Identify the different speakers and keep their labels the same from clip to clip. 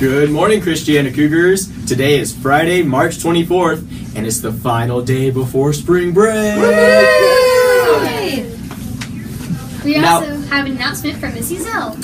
Speaker 1: Good morning, Christiana Cougars. Today is Friday, March 24th, and it's the final day before spring break.
Speaker 2: We also have an announcement from Missy Zell.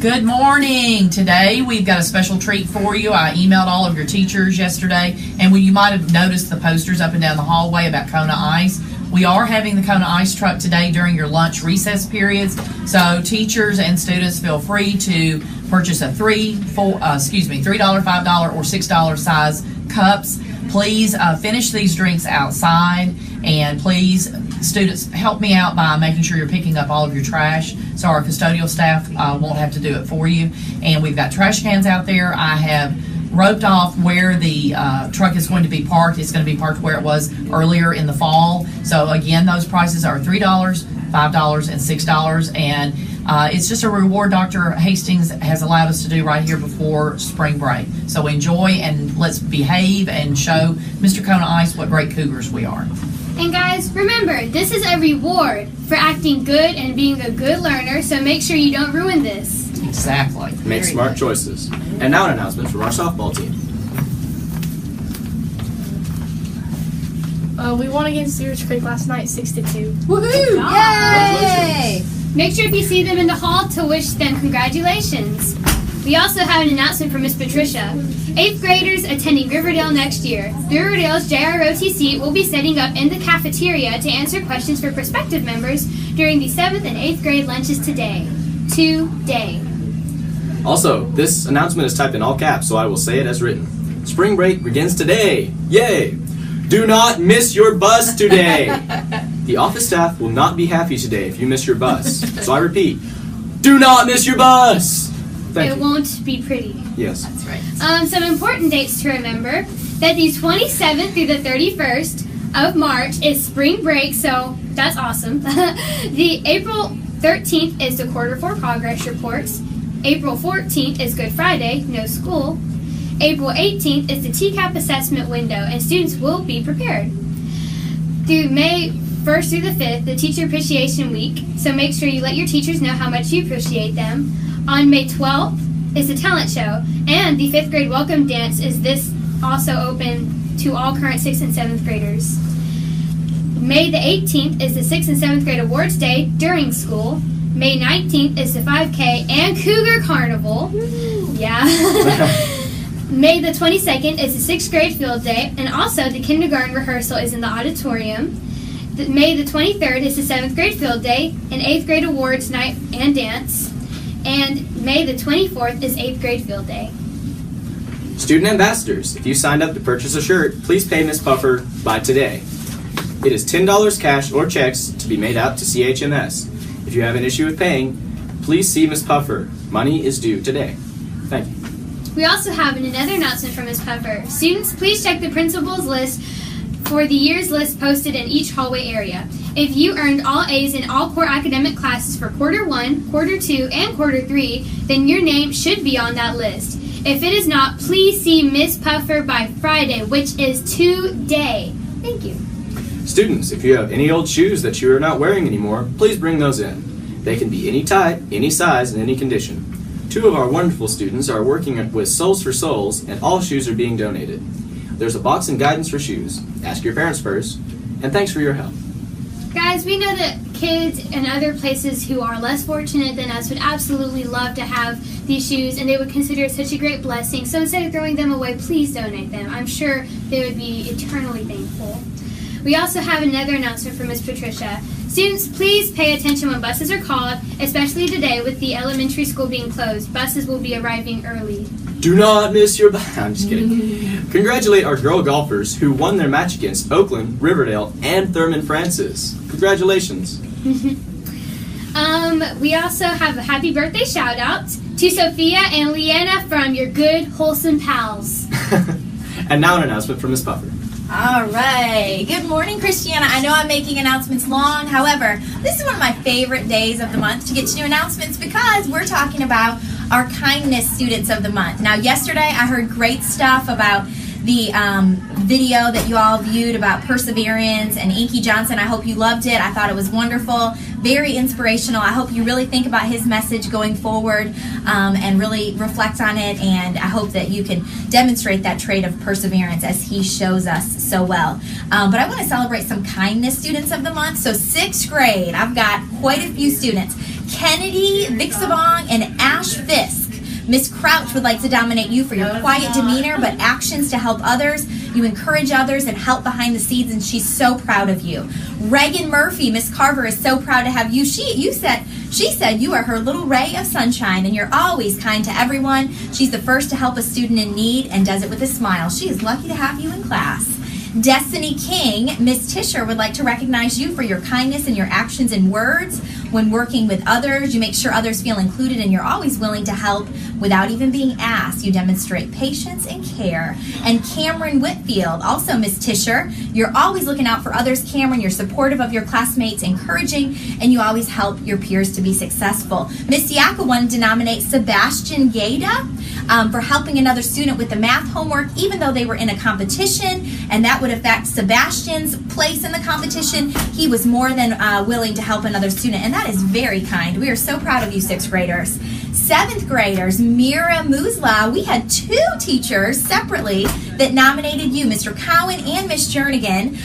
Speaker 3: Good morning. Today we've got a special treat for you. I emailed all of your teachers yesterday, and you might have noticed the posters up and down the hallway about Kona Ice. We are having the Kona Ice truck today during your lunch recess periods, so teachers and students feel free to purchase a $3, $5, or $6 size cups. Please finish these drinks outside, and please, students, help me out by making sure you're picking up all of your trash so our custodial staff won't have to do it for you. And we've got trash cans out there. I have roped off where the truck is going to be parked. It's going to be parked where it was earlier in the fall. So again, those prices are $3, $5, and $6, and it's just a reward Dr. Hastings has allowed us to do right here before spring break. So enjoy, and let's behave and show Mr. Kona Ice what great Cougars we are.
Speaker 2: And guys, remember, this is a reward for acting good and being a good learner, so make sure you don't ruin this.
Speaker 3: Exactly.
Speaker 1: Make smart choices. And now an announcement from our softball team.
Speaker 4: We won against Cedars Creek last night, 6-2.
Speaker 2: Woohoo!
Speaker 5: Yay!
Speaker 2: Make sure if you see them in the hall to wish them congratulations. We also have an announcement from Miss Patricia. 8th graders attending Riverdale next year. Riverdale's JROTC will be setting up in the cafeteria to answer questions for prospective members during the 7th and 8th grade lunches today.
Speaker 1: Also, this announcement is typed in all caps, so I will say it as written. Spring break begins today. Yay! Do not miss your bus today. The office staff will not be happy today if you miss your bus. So I repeat, do not miss your bus. Thank you.
Speaker 2: Won't be pretty.
Speaker 1: Yes.
Speaker 3: That's right.
Speaker 2: Some important dates to remember. That the 27th through the 31st of March is spring break, so that's awesome. The April 13th is the quarter 4 progress reports. April 14th is Good Friday, no school. April 18th is the TCAP assessment window, and students will be prepared. Through May 1st through the 5th, the Teacher Appreciation Week, so make sure you let your teachers know how much you appreciate them. On May 12th is the talent show, and the 5th grade welcome dance is this also open to all current 6th and 7th graders. May the 18th is the 6th and 7th grade awards day during school. May 19th is the 5K and Cougar Carnival. Yeah. May the 22nd is the 6th grade field day, and also the kindergarten rehearsal is in the auditorium. May the 23rd is the 7th grade field day, and 8th grade awards night and dance. And May the 24th is 8th grade field day.
Speaker 1: Student ambassadors, if you signed up to purchase a shirt, please pay Miss Puffer by today. It is $10 cash or checks to be made out to CHMS. If you have an issue with paying, please see Miss Puffer. Money is due today. Thank you.
Speaker 2: We also have another announcement from Ms. Puffer. Students, please check the principal's list for the year's list posted in each hallway area. If you earned all A's in all core academic classes for quarter 1, quarter 2, and quarter 3, then your name should be on that list. If it is not, please see Ms. Puffer by Friday, which is today. Thank you.
Speaker 1: Students, if you have any old shoes that you are not wearing anymore, please bring those in. They can be any type, any size, and any condition. 2 of our wonderful students are working with Souls for Souls, and all shoes are being donated. There's a box and guidance for shoes. Ask your parents first, and thanks for your help.
Speaker 2: Guys, we know that kids in other places who are less fortunate than us would absolutely love to have these shoes, and they would consider it such a great blessing. So instead of throwing them away, please donate them. I'm sure they would be eternally thankful. We also have another announcement from Ms. Patricia. Students, please pay attention when buses are called, especially today with the elementary school being closed. Buses will be arriving early.
Speaker 1: Do not miss your bus. I'm just kidding. Congratulate our girl golfers who won their match against Oakland, Riverdale, and Thurman Francis. Congratulations.
Speaker 2: We also have a happy birthday shout out to Sophia and Leanna from your good, wholesome pals.
Speaker 1: And now an announcement from Ms. Puffer.
Speaker 5: All right. Good morning, Christiana. I know I'm making announcements long. However, this is one of my favorite days of the month to get to do announcements because we're talking about our kindness students of the month. Now, yesterday I heard great stuff about the video that you all viewed about perseverance and Inky Johnson. I hope you loved it. I thought it was wonderful, very inspirational. I hope you really think about his message going forward and really reflect on it, and I hope that you can demonstrate that trait of perseverance as he shows us so well. But I want to celebrate some kindness students of the month. So 6th grade, I've got quite a few students. Kennedy Vixabong and Ash Fisk. Miss Crouch would like to nominate you for your quiet demeanor but actions to help others. You encourage others and help behind the scenes, and she's so proud of you. Reagan Murphy, Miss Carver is so proud to have you. She said you are her little ray of sunshine, and you're always kind to everyone. She's the first to help a student in need and does it with a smile. She is lucky to have you in class. Destiny King, Miss Tisher would like to recognize you for your kindness and your actions and words. When working with others, you make sure others feel included, and you're always willing to help without even being asked. You demonstrate patience and care. And Cameron Whitfield, also Miss Tisher, you're always looking out for others. Cameron, you're supportive of your classmates, encouraging, and you always help your peers to be successful. Miss Yaka wanted to nominate Sebastian Gaeta for helping another student with the math homework, even though they were in a competition, and that would affect Sebastian's place in the competition. He was more than willing to help another student, and that is very kind. We are so proud of you, 6th graders. 7th graders, Mira Musla, we had 2 teachers separately that nominated you, Mr. Cowan and Miss Jernigan.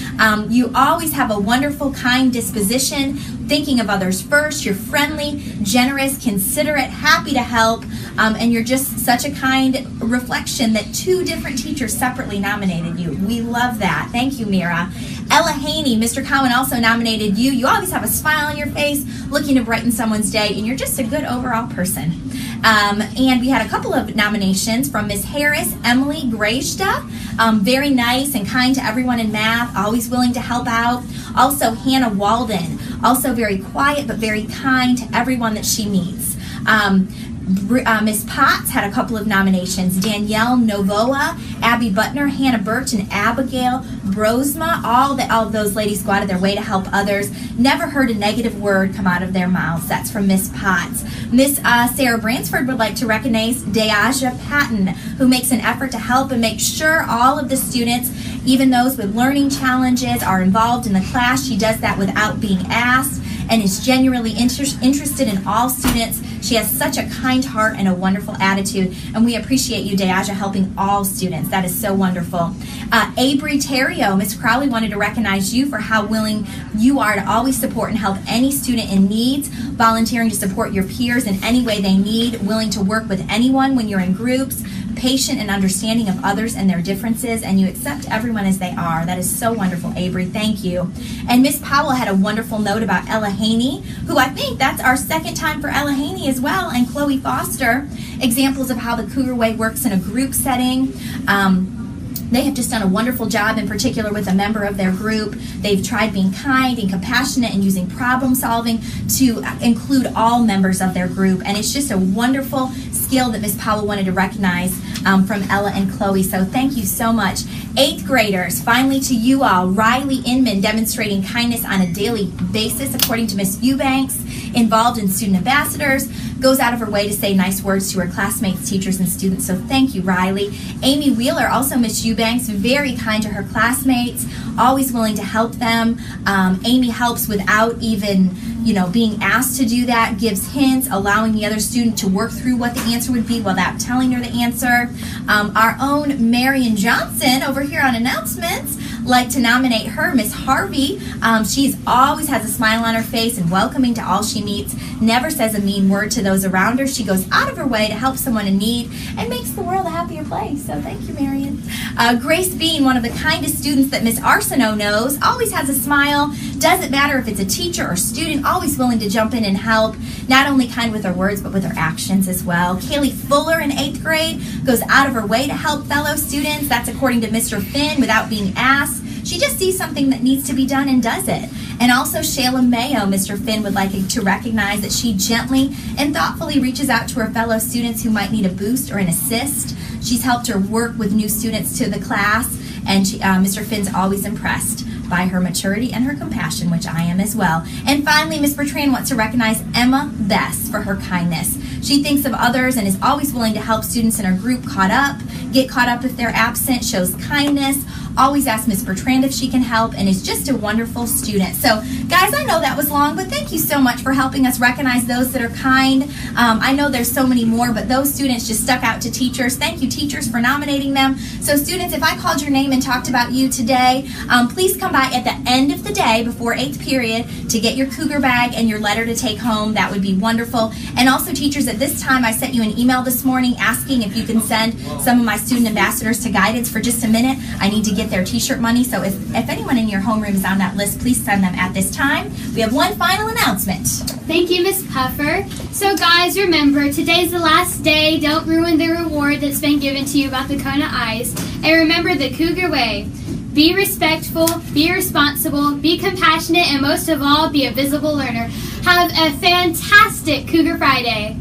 Speaker 5: You always have a wonderful, kind disposition, thinking of others first. You're friendly, generous, considerate, happy to help, and you're just such a kind reflection that 2 different teachers separately nominated you. We love that. Thank you, Mira. Ella Haney, Mr. Cowan also nominated you. You always have a smile on your face, looking to brighten someone's day, and you're just a good overall person. And we had a couple of nominations from Miss Harris, Emily Grajda, very nice and kind to everyone in math, always willing to help out. Also Hannah Walden, also very quiet but very kind to everyone that she meets. Miss Potts had a couple of nominations. Danielle Novoa, Abby Butner, Hannah Birch, and Abigail Brosma. All of those ladies go out of their way to help others. Never heard a negative word come out of their mouths. That's from Miss Potts. Miss Sarah Bransford would like to recognize Deaja Patton, who makes an effort to help and make sure all of the students, even those with learning challenges, are involved in the class. She does that without being asked and is genuinely interested in all students. She has such a kind heart and a wonderful attitude, and we appreciate you, Deaja, helping all students. That is so wonderful. Abri Terrio, Miss Crowley wanted to recognize you for how willing you are to always support and help any student in needs, volunteering to support your peers in any way they need, willing to work with anyone when you're in groups, patient and understanding of others and their differences, and you accept everyone as they are. That is so wonderful, Abri. Thank you. And Miss Powell had a wonderful note about Ella Haney, who I think that's our 2nd time for Ella Haney as well, and Chloe Foster. Examples of how the Cougar Way works in a group setting. They have just done a wonderful job, in particular with a member of their group. They've tried being kind and compassionate and using problem solving to include all members of their group. And it's just a wonderful skill that Miss Powell wanted to recognize from Ella and Chloe. So thank you so much. 8th graders, finally to you all. Riley Inman demonstrating kindness on a daily basis, according to Miss Eubanks. Involved in student ambassadors, goes out of her way to say nice words to her classmates, teachers, and students. So thank you, Riley. Amy Wheeler, also Miss Eubanks, very kind to her classmates, always willing to help them. Amy helps without even, being asked to do that, gives hints, allowing the other student to work through what the answer would be without telling her the answer. Our own Marion Johnson over here on announcements like to nominate her, Miss Harvey. She's always has a smile on her face and welcoming to all she meets, never says a mean word to those around her. She goes out of her way to help someone in need and makes the world a happier place. So thank you, Marion. Grace Bean, one of the kindest students that Miss Arsenault knows, always has a smile, doesn't matter if it's a teacher or student, always willing to jump in and help, not only kind with her words but with her actions as well. Kaylee Fuller in 8th grade goes out of her way to help fellow students. That's according to Mr. Finn without being asked. She just sees something that needs to be done and does it. And also Shayla Mayo, Mr. Finn would like to recognize that she gently and thoughtfully reaches out to her fellow students who might need a boost or an assist. She's helped her work with new students to the class, and Mr. Finn's always impressed by her maturity and her compassion, which I am as well. And finally, Miss Bertrand wants to recognize Emma Bess for her kindness. She thinks of others and is always willing to help students in her group caught up, get caught up if they're absent, shows kindness, always asks Miss Bertrand if she can help, and is just a wonderful student. So, guys, I know that was long, but thank you so much for helping us recognize those that are kind. I know there's so many more, but those students just stuck out to teachers. Thank you, teachers, for nominating them. So, students, if I called your name and talked about you today, please come by at the end of the day before 8th period to get your Cougar bag and your letter to take home. That would be wonderful. And also, teachers, at this time, I sent you an email this morning asking if you can send some of my student ambassadors to guidance for just a minute. I need to get their t-shirt money, so if anyone in your homeroom is on that list, please send them at this time. We have one final announcement.
Speaker 2: Thank you, Miss Puffer. So guys, remember, today's the last day. Don't ruin the reward that's been given to you about the Kona Ice. And remember the Cougar Way. Be respectful, be responsible, be compassionate, and most of all, be a visible learner. Have a fantastic Cougar Friday.